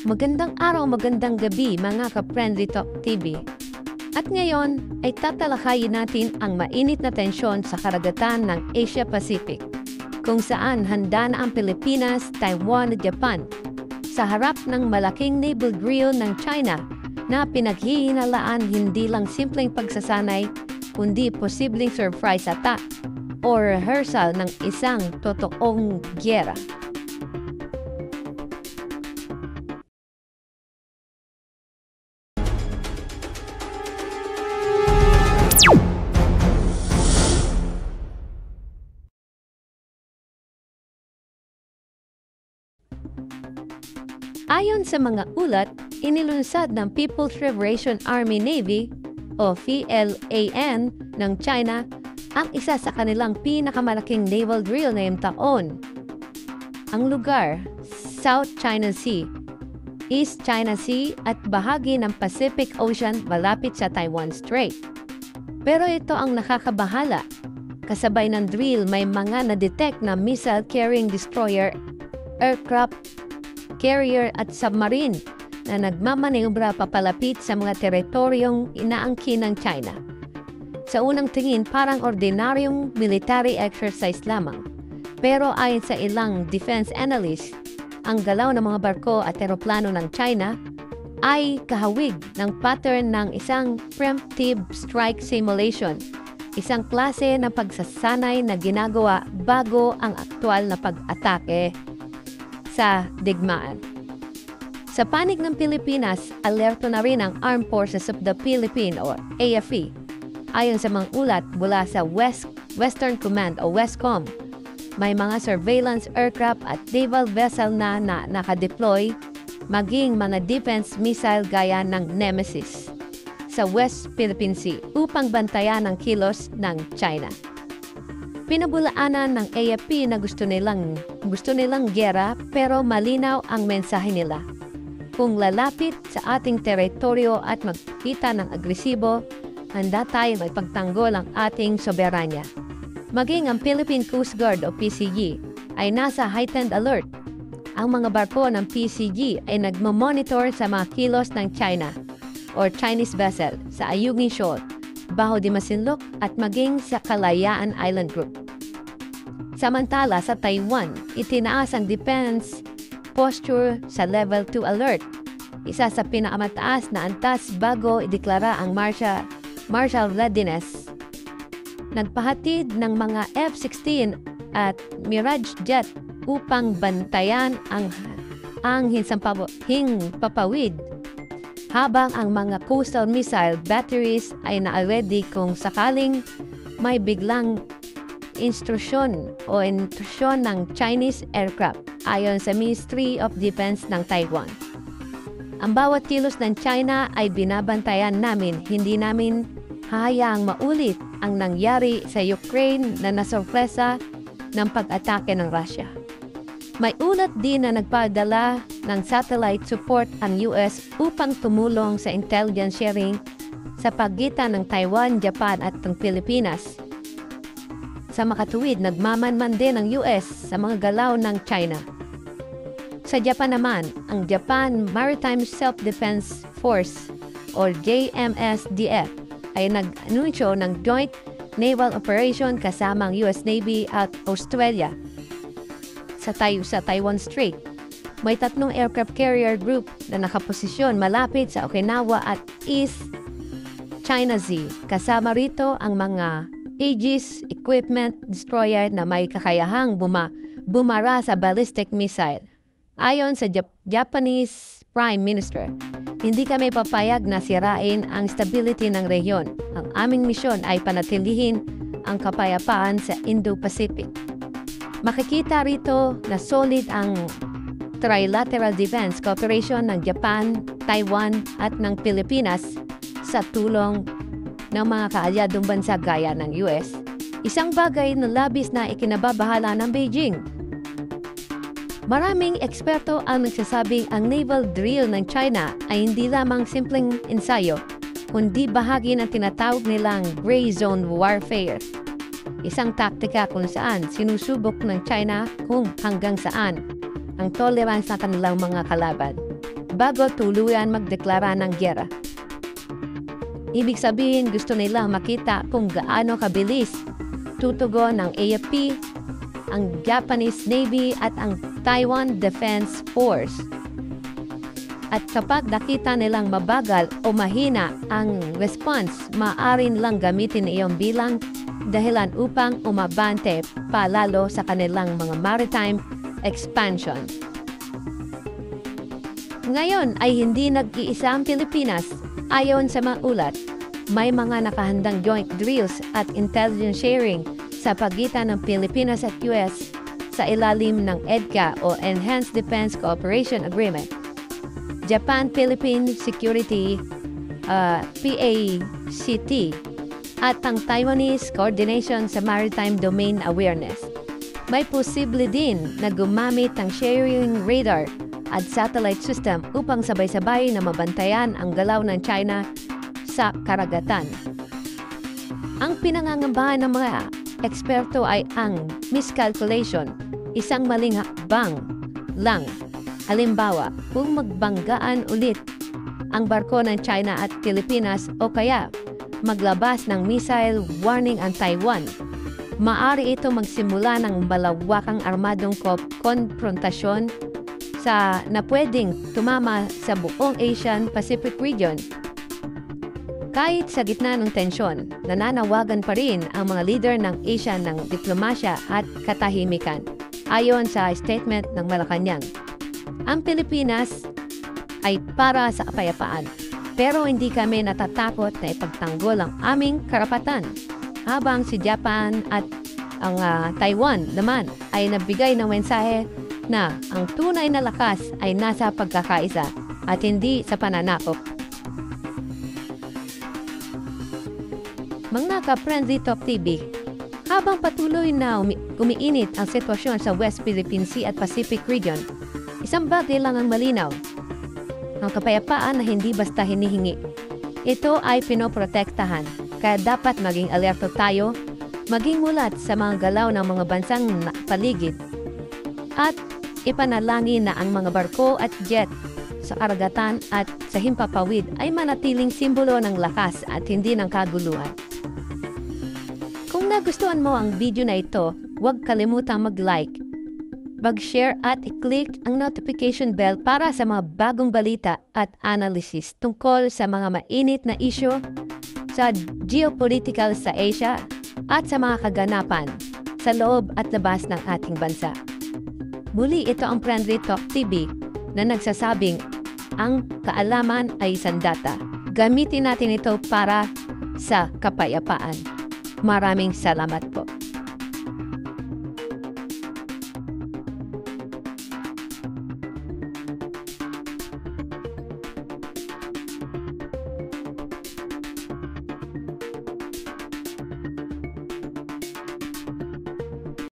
Magandang araw, magandang gabi mga ka-Friendly Talk TV. At ngayon ay tatalakayin natin ang mainit na tensyon sa karagatan ng Asia Pacific, kung saan handa na ang Pilipinas, Taiwan at Japan sa harap ng malaking naval drill ng China na pinaghihinalaan hindi lang simpleng pagsasanay kundi posibleng surprise attack o rehearsal ng isang totoong gyera. Ayon sa mga ulat, inilunsad ng People's Liberation Army Navy o PLAN ng China ang isa sa kanilang pinakamalaking naval drill ngayong taon. Ang lugar, South China Sea, East China Sea at bahagi ng Pacific Ocean malapit sa Taiwan Strait. Pero ito ang nakakabahala. Kasabay ng drill may mga na-detect na missile-carrying destroyer, aircraft carrier at submarine na nagmamanebra papalapit sa mga teritoryong inaangkin ng China. Sa unang tingin parang ordinaryong military exercise lamang. Pero ayon sa ilang defense analysts, ang galaw ng mga barko at eroplano ng China ay kahawig ng pattern ng isang preemptive strike simulation, isang klase ng pagsasanay na ginagawa bago ang aktwal na pag-atake sa digmaan. Sa panig ng Pilipinas, alerto na rin ang Armed Forces of the Philippines o AFP. Ayon sa mga ulat mula sa Western Command o Westcom, may mga surveillance aircraft at naval vessel na nakadeploy, maging mga defense missile gaya ng Nemesis sa West Philippine Sea upang bantayan ang kilos ng China. Pinabulaanan ng AFP na gusto nilang gyera pero malinaw ang mensahe nila. Kung lalapit sa ating teritoryo at magkita ng agresibo, handa tayo magpagtanggol ang ating soberanya. Maging ang Philippine Coast Guard o PCG ay nasa heightened alert. Ang mga barko ng PCG ay nagmamonitor sa mga kilos ng China or Chinese vessel sa Ayungin Shoal, Baho de Masinloc at maging sa Kalayaan Island Group. Samantala sa Taiwan, itinaas ang defense posture sa level 2 alert, isa sa pinakamataas na antas bago ideklara ang martial readiness. Nagpahatid ng mga F-16 at Mirage jet upang bantayan ang himpapawid, habang ang mga coastal missile batteries ay na-ready kung sakaling may biglang intrusion ng Chinese aircraft, ayon sa Ministry of Defense ng Taiwan. Ang bawat kilos ng China ay binabantayan namin, hindi namin hahayaang maulit ang nangyari sa Ukraine na nasorpresa ng pag-atake ng Russia. May ulat din na nagpadala ng satellite support ang US upang tumulong sa intelligence sharing sa pagitan ng Taiwan, Japan at ng Pilipinas. Sa makatuwid, nagmamanman din ang US sa mga galaw ng China. Sa Japan naman, ang Japan Maritime Self-Defense Force o JMSDF ay nag-anunsyo ng joint naval operation kasama ang US Navy at Australia sa Taiwan Strait. May 3 aircraft carrier group na nakaposisyon malapit sa Okinawa at East China Sea. Kasama rito ang mga Aegis equipment destroyer na may kakayahang bumara sa ballistic missile. Ayon sa Japanese Prime Minister, hindi kami papayag na sirain ang stability ng rehiyon. Ang aming misyon ay panatilihin ang kapayapaan sa Indo-Pacific. Makikita rito na solid ang trilateral defense cooperation ng Japan, Taiwan at ng Pilipinas sa tulong ng mga kaalyadong bansa gaya ng US, isang bagay na labis na ikinababahala ng Beijing. Maraming eksperto ang nagsasabing ang naval drill ng China ay hindi lamang simpleng ensayo, kundi bahagi ng tinatawag nilang gray zone warfare. Isang taktika kung saan sinusubok ng China kung hanggang saan ang tolerance ng kanilang mga kalaban. bago tuluyan magdeklara ng gyera. Ibig sabihin, gusto nila makita kung gaano kabilis tutugon ng AFP, ang Japanese Navy at ang Taiwan Defense Force. At kapag nakita nilang mabagal o mahina ang response, maaari nilang gamitin iyon bilang dahilan upang umabante palalo sa kanilang mga maritime expansion. Ngayon ay hindi nag-iisa ang Pilipinas. Ayon sa mga ulat, may mga nakahandang joint drills at intelligence sharing sa pagitan ng Pilipinas at US sa ilalim ng EDCA o Enhanced Defense Cooperation Agreement. Japan-Philippine Security PACT at ang Taiwanese Coordination sa Maritime Domain Awareness. May posible din na gumamit ng sharing radar at satellite system upang sabay-sabay na mabantayan ang galaw ng China sa karagatan. Ang pinangangambahan ng mga eksperto ay ang miscalculation, isang maling hakbang lang. Halimbawa, kung magbanggaan ulit ang barko ng China at Pilipinas o kaya maglabas ng missile warning ang Taiwan, maaari ito magsimula ng malawakang armadong konfrontasyon na pwedeng tumama sa buong Asian Pacific region. Kahit sa gitna ng tensyon, nananawagan pa rin ang mga leader ng Asia ng diplomasya at katahimikan, ayon sa statement ng Malacanang. Ang Pilipinas ay para sa kapayapaan, pero hindi kami natatakot na ipagtanggol ang aming karapatan. Habang si Japan at ang Taiwan naman ay nagbigay ng mensahe na ang tunay na lakas ay nasa pagkakaisa at hindi sa pananakop. Mga ka-Friendly Talk TV, habang patuloy na umiinit ang sitwasyon sa West Philippine Sea at Pacific region, isang bagay lang ang malinaw: ang kapayapaan na hindi basta hinihingi. Ito ay pinoprotektahan, kaya dapat maging alerto tayo, maging mulat sa mga galaw ng mga bansang paligid, at ipanalangin na ang mga barko at jet sa karagatan at sa himpapawid ay manatiling simbolo ng lakas at hindi ng kaguluhan. Kung nagustuhan mo ang video na ito, huwag kalimutang mag-like, mag-share at i-click ang notification bell para sa mga bagong balita at analysis tungkol sa mga mainit na isyu sa geopolitical sa Asia at sa mga kaganapan sa loob at labas ng ating bansa. Muli, ito ang Friendly Talk TV na nagsasabing ang kaalaman ay sandata. Gamitin natin ito para sa kapayapaan. Maraming salamat po.